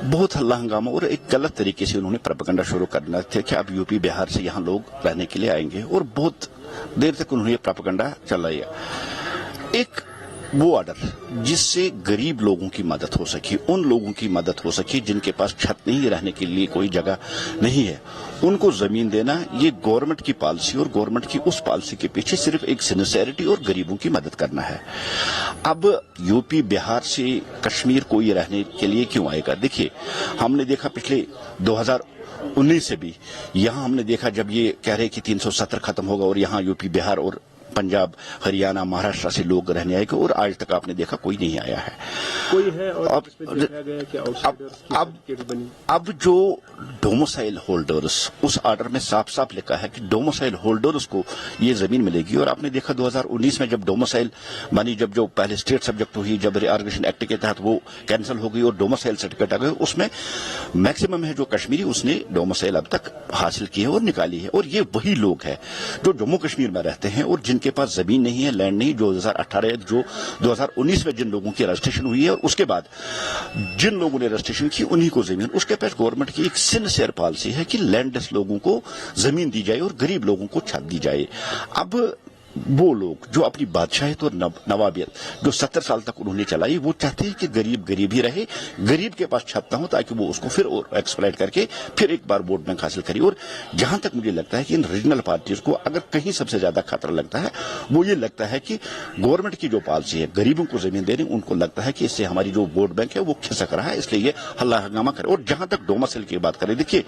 बहुत हल्ला हंगामा और एक गलत तरीके से उन्होंने प्रोपेगेंडा शुरू करना थे कि अब यूपी बिहार से यहाँ लोग रहने के लिए आएंगे, और बहुत देर तक उन्होंने ये प्रोपेगेंडा चलाया। एक वो ऑर्डर जिससे गरीब लोगों की मदद हो सकी, उन लोगों की मदद हो सकी जिनके पास छत नहीं, रहने के लिए कोई जगह नहीं है, उनको जमीन देना, ये गवर्नमेंट की पॉलिसी, और गवर्नमेंट की उस पॉलिसी के पीछे सिर्फ एक सिंसियरिटी और गरीबों की मदद करना है। अब यूपी बिहार से कश्मीर कोई रहने के लिए क्यों आएगा? देखिए, हमने देखा पिछले 2019 से भी यहाँ हमने देखा जब ये कह रहे कि 370 खत्म होगा और यहाँ यूपी बिहार और पंजाब हरियाणा महाराष्ट्र से लोग रहने आएंगे, और आज तक आपने देखा कोई नहीं आया है। कोई है और इसमें देखा गया कि आउटसाइडर्स की कैटेगरी बनी। अब जो डोमिसाइल होल्डर्स, उस ऑर्डर में साफ साफ लिखा है कि डोमिसाइल होल्डर्स को ये जमीन मिलेगी, और आपने देखा 2019 में जब डोमिसाइल मानी, जब जो पहले स्टेट सब्जेक्ट हुई, जब रिऑर्गेनाइजेशन एक्ट के तहत वो कैंसिल हो गई और डोमिसाइल सर्टिफिकेट आ गए, उसमें मैक्सिमम है जो कश्मीरी उसने डोमिसाइल अब तक हासिल की है और निकाली है। और ये वही लोग हैं जो जम्मू कश्मीर में रहते हैं और जिनके पास जमीन नहीं है, लैंड नहीं, जो 2018 जो 2019 में जिन लोगों की रजिस्ट्रेशन हुई है और उसके बाद जिन लोगों ने रजिस्ट्रेशन की उन्हीं को जमीन। उसके पास गवर्नमेंट की एक सिंसियर पॉलिसी है कि लैंडलेस लोगों को जमीन दी जाए और गरीब लोगों को छत दी जाए। अब वो लोग जो अपनी बादशाहियत और नवाबियत जो 70 साल तक उन्होंने चलाई, वो चाहते हैं कि गरीब गरीब ही रहे, गरीब के पास छत ना हो, ताकि वो उसको फिर और एक्सप्लॉइट करके फिर एक बार वोट बैंक हासिल करे। और जहां तक मुझे लगता है कि इन रीजनल पार्टीज को अगर कहीं सबसे ज्यादा खतरा लगता है, वो ये लगता है कि गवर्नमेंट की जो पॉलिसी है गरीबों को जमीन देने, उनको लगता है कि इससे हमारी जो वोट बैंक है वो खिसक रहा है, इसलिए ये हल्ला हंगामा करे। और जहां तक डोमिसाइल की बात करें, देखिए,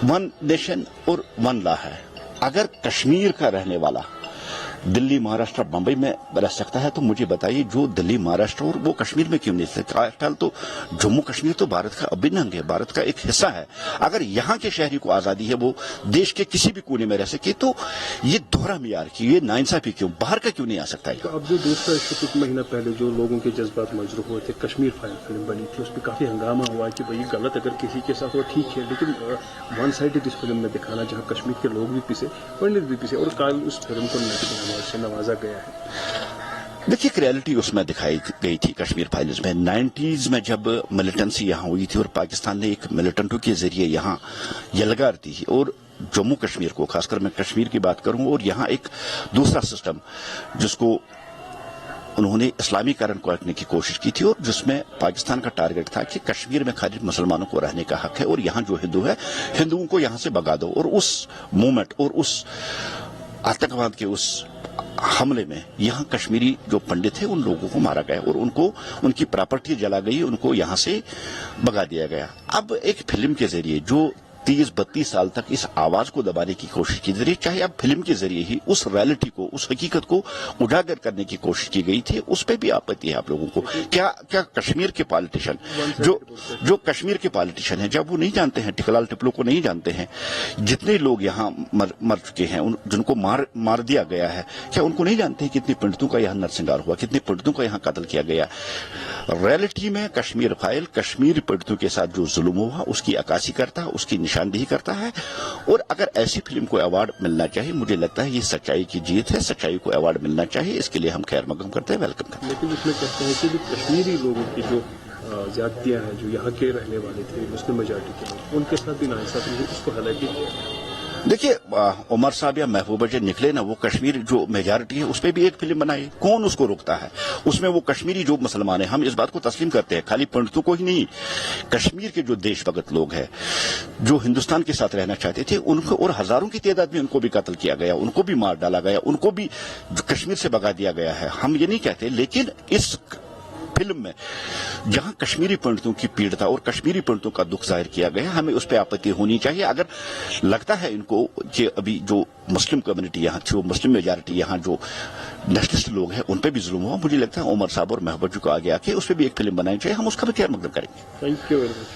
वन नेशन और वन लॉ है। अगर कश्मीर का रहने वाला दिल्ली महाराष्ट्र बंबई में रह सकता है, तो मुझे बताइए जो दिल्ली महाराष्ट्र और वो कश्मीर में क्यों नहीं सकता? फिलहाल तो जम्मू कश्मीर तो भारत का अभिन्न अंग है, भारत का एक हिस्सा है। अगर यहाँ के शहरी को आजादी है, वो देश के किसी भी कोने में रह सके, तो ये दोहरा मियार की, ये नाइंसाफी क्यों, बाहर का क्यों नहीं आ सकता है? तो अब जो दूसरा इससे कुछ महीना पहले जो लोगों के जज्बात मजरूह हुए थे, कश्मीर फाइल फिल्म बनी थी, उस पर काफी हंगामा हुआ कि भाई गलत अगर किसी के साथ हो ठीक है, लेकिन वन साइडेड इस फिल्म में दिखाना, जहाँ कश्मीर के लोग भी पिसे, पंडित भी पिसे, और कल उस फिल्म को से नवाजा गया है। देखिए, एक रियलिटी उसमें दिखाई गई थी कश्मीर फाइल्स में। 90s में जब मिलिटेंसी यहाँ हुई थी और पाकिस्तान ने एक मिलिटेंटों के जरिए यहाँ यलगार दी, और जम्मू कश्मीर को, खासकर मैं कश्मीर की बात करूं, और यहाँ एक दूसरा सिस्टम जिसको उन्होंने इस्लामीकरण को रखने की कोशिश की थी, और जिसमें पाकिस्तान का टारगेट था कि कश्मीर में खाली मुसलमानों को रहने का हक है और यहाँ जो हिंदू है, हिंदुओं को यहाँ से भगा दो। और उस मूवमेंट और उस आतंकवाद के उस हमले में यहाँ कश्मीरी जो पंडित थे उन लोगों को मारा गया और उनको उनकी प्रॉपर्टी जला गई, उनको यहाँ से भगा दिया गया। अब एक फिल्म के जरिए जो 30-32 साल तक इस आवाज को दबाने की कोशिश की जरिए, चाहे अब फिल्म के जरिए ही उस रियलिटी को, उस हकीकत को उजागर करने की कोशिश की गई थी, उस पे भी आपत्ति है आप लोगों को। क्या कश्मीर के पॉलिटिशियन जो कश्मीर के पॉलिटिशियन हैं, जब वो नहीं जानते हैं, टिकलाल टिपलो को नहीं जानते हैं, जितने लोग यहाँ मर चुके हैं, जिनको मार दिया गया है, क्या उनको नहीं जानते हैं कितने पंडितों का यहाँ नरसंहार हुआ, कितने पंडितों का यहाँ कत्ल किया गया? रियलिटी में कश्मीर फाइल कश्मीरी पंडितों के साथ जो जुल्म हुआ उसकी अक्कासी करता है, उसकी निशानदेही करता है। और अगर ऐसी फिल्म को अवार्ड मिलना चाहिए, मुझे लगता है ये सच्चाई की जीत है, सच्चाई को अवार्ड मिलना चाहिए, इसके लिए हम खैर मकदम करते हैं, वेलकम करते हैं। लेकिन उसमें कहते हैं कि जो कश्मीरी लोगों की जो ज्यादतियां हैं, जो यहाँ के रहने वाले थे मुस्लिम मेजॉरिटी के लोग, उनके साथ भी नाइंसाफी हुई, उसको हाईलाइट किया। देखिए, उमर साहब या महबूबा जो निकले ना, वो कश्मीर जो मेजॉरिटी है उस पर भी एक फिल्म बनाई, कौन उसको रोकता है? उसमें वो कश्मीरी जो मुसलमान है, हम इस बात को तस्लीम करते हैं, खाली पंडितों को ही नहीं, कश्मीर के जो देशभक्त लोग हैं जो हिंदुस्तान के साथ रहना चाहते थे, उनको और हजारों की तादाद में उनको भी कत्ल किया गया, उनको भी मार डाला गया, उनको भी कश्मीर से भगा दिया गया है। हम ये नहीं कहते, लेकिन इस फिल्म में जहां कश्मीरी पंडितों की पीड़िता और कश्मीरी पंडितों का दुख जाहिर किया गया, हमें उस पर आपत्ति होनी चाहिए। अगर लगता है इनको कि अभी जो मुस्लिम कम्युनिटी यहाँ, जो मुस्लिम मेजॉरिटी यहाँ जो नेशनलिस्ट लोग हैं, उन पर भी जुल्म हुआ, मुझे लगता है उमर साहब और महबूबा जी को आगे आके उस पर भी एक फिल्म बनानी चाहिए, हम उसका भी खैर मकदम करेंगे। Thank you very much.